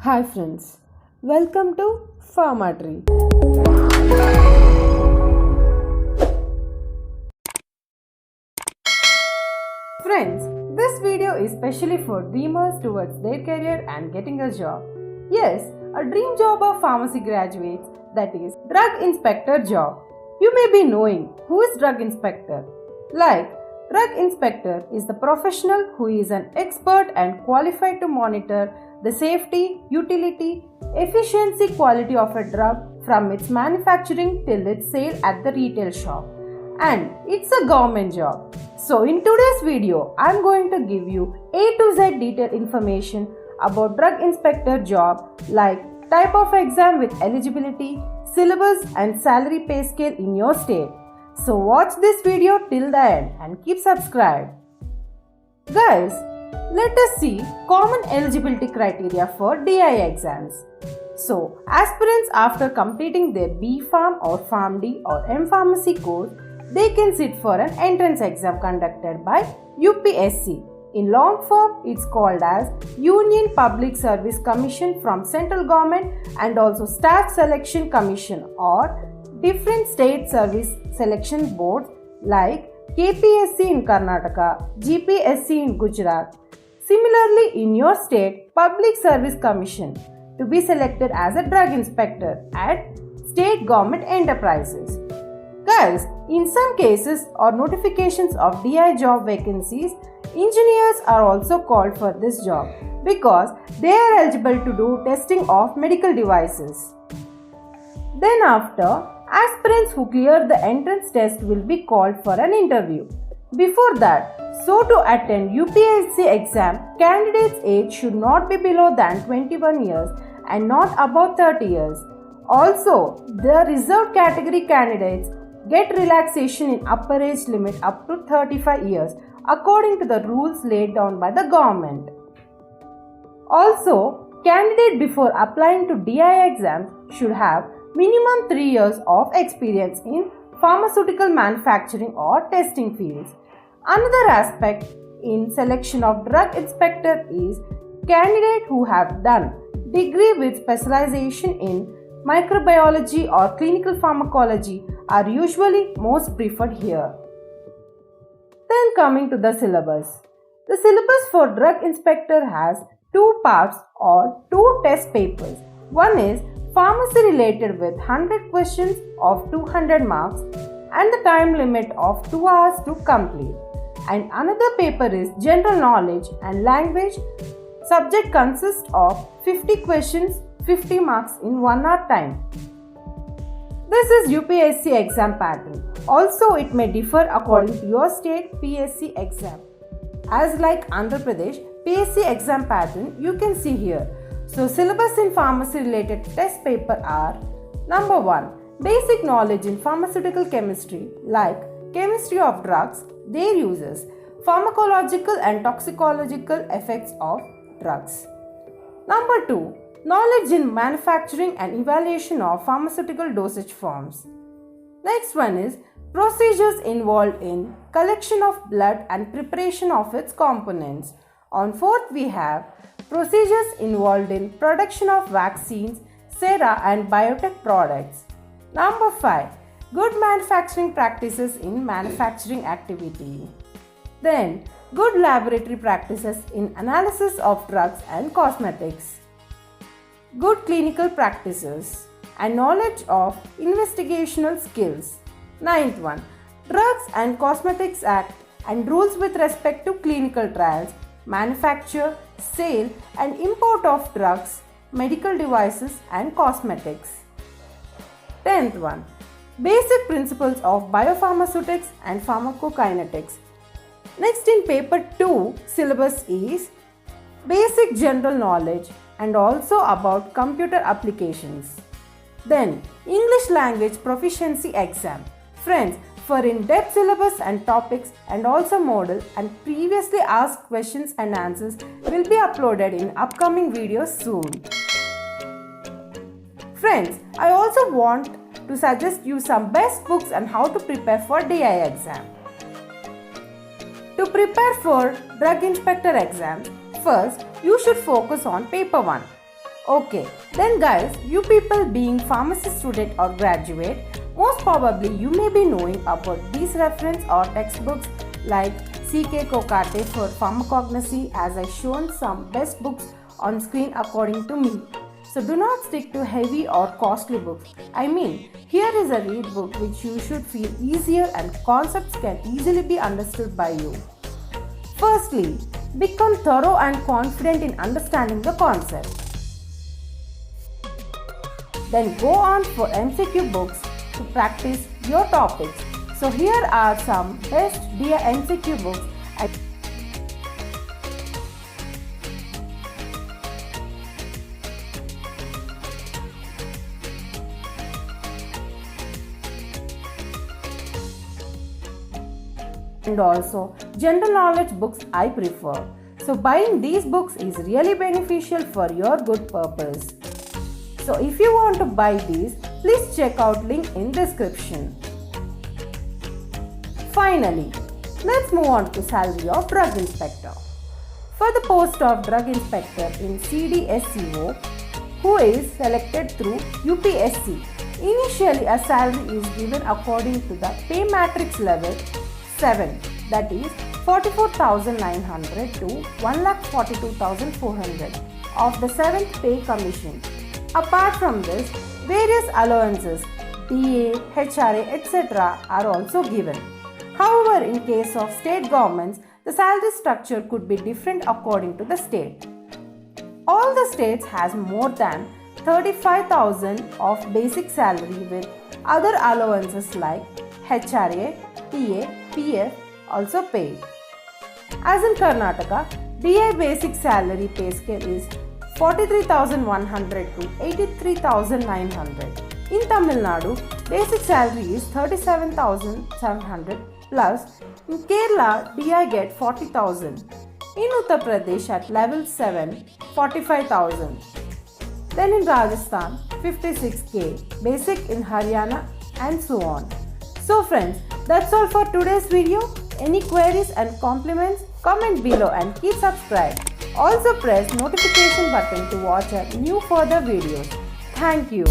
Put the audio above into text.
Hi friends, welcome to Pharmatry. Friends, this video is specially for dreamers towards their career and getting a job. Yes, a dream job of pharmacy graduates, that is drug inspector job. You may be knowing who is drug inspector. Like, drug inspector is the professional who is an expert and qualified to monitor the safety, utility, efficiency, quality of a drug from its manufacturing till its sale at the retail shop. And it's a government job. So in today's video, I'm going to give you A to Z detailed information about drug inspector job like type of exam with eligibility, syllabus and salary pay scale in your state. So watch this video till the end and keep subscribed. Guys, let us see common eligibility criteria for DI exams. So, aspirants after completing their B Pharm or PharmD or M Pharmacy course, they can sit for an entrance exam conducted by UPSC. In long form, it's called as Union Public Service Commission from Central Government and also Staff Selection Commission or different state service selection boards like KPSC in Karnataka, GPSC in Gujarat. Similarly, in your state, Public Service Commission to be selected as a drug inspector at state government enterprises. Guys, in some cases or notifications of DI job vacancies, engineers are also called for this job because they are eligible to do testing of medical devices. Then after, aspirants who clear the entrance test will be called for an interview. Before that, so to attend UPSC exam, candidates' age should not be below than 21 years and not above 30 years. Also, the reserved category candidates get relaxation in upper age limit up to 35 years according to the rules laid down by the government. Also, candidate before applying to DI exams should have minimum 3 years of experience in pharmaceutical manufacturing or testing fields. Another aspect in selection of drug inspector is candidate who have done degree with specialization in microbiology or clinical pharmacology are usually most preferred here. Then coming to the syllabus. The syllabus for drug inspector has two parts or two test papers. One is pharmacy related with 100 questions of 200 marks and the time limit of 2 hours to complete. And another paper is general knowledge and language. Subject consists of 50 questions, 50 marks in 1 hour time. This is UPSC exam pattern. Also, it may differ according to your state PSC exam. As like Andhra Pradesh, PSC exam pattern you can see here. So, syllabus in pharmacy related test paper are number 1. Basic knowledge in pharmaceutical chemistry like chemistry of drugs, their uses, pharmacological and toxicological effects of drugs. Number 2. Knowledge in manufacturing and evaluation of pharmaceutical dosage forms. Next one is procedures involved in collection of blood and preparation of its components. On 4th we have procedures involved in production of vaccines, sera and biotech products. Number 5. Good manufacturing practices in manufacturing activity. Then, good laboratory practices in analysis of drugs and cosmetics. Good clinical practices and knowledge of investigational skills. 9th one. Drugs and Cosmetics Act and rules with respect to clinical trials, manufacture, sale and import of drugs, medical devices and cosmetics. 10th one. Basic principles of biopharmaceutics and pharmacokinetics. Next in paper 2 syllabus is basic general knowledge and also about computer applications. Then English language proficiency exam. Friends, for in-depth syllabus and topics and also model and previously asked questions and answers will be uploaded in upcoming videos soon. Friends, I also want to suggest you some best books on how to prepare for DI exam. To prepare for drug inspector exam, first you should focus on paper 1. Okay, then guys, you people being pharmacy student or graduate, most probably you may be knowing about these reference or textbooks like C.K. Kokate for pharmacognosy, as I shown some best books on screen according to me. So do not stick to heavy or costly books. I mean, here is a read book which you should feel easier and concepts can easily be understood by you. Firstly, become thorough and confident in understanding the concept. Then go on for MCQ books to practice your topics. So here are some best DI MCQ books. And also general knowledge books I prefer. So buying these books is really beneficial for your good purpose. So if you want to buy these, please check out link in description. Finally, let's move on to salary of drug inspector. For the post of drug inspector in CDSCO, who is selected through UPSC, initially a salary is given according to the pay matrix level 7, that is 44,900 to 1,42,400 of the 7th pay commission. Apart from this, various allowances, DA, HRA, etc. are also given. However, in case of state governments, the salary structure could be different according to the state. All the states has more than 35,000 of basic salary with other allowances like HRA, TA, PF also paid. As in Karnataka, DI basic salary pay scale is 43,100 to 83,900. In Tamil Nadu, basic salary is 37,700 plus. In Kerala, DI get 40,000. In Uttar Pradesh at level 7, 45,000. Then in Rajasthan, 56k, basic in Haryana and so on. So friends, that's all for today's video. Any queries and compliments, comment below and keep subscribed. Also press notification button to watch our new further videos. Thank you.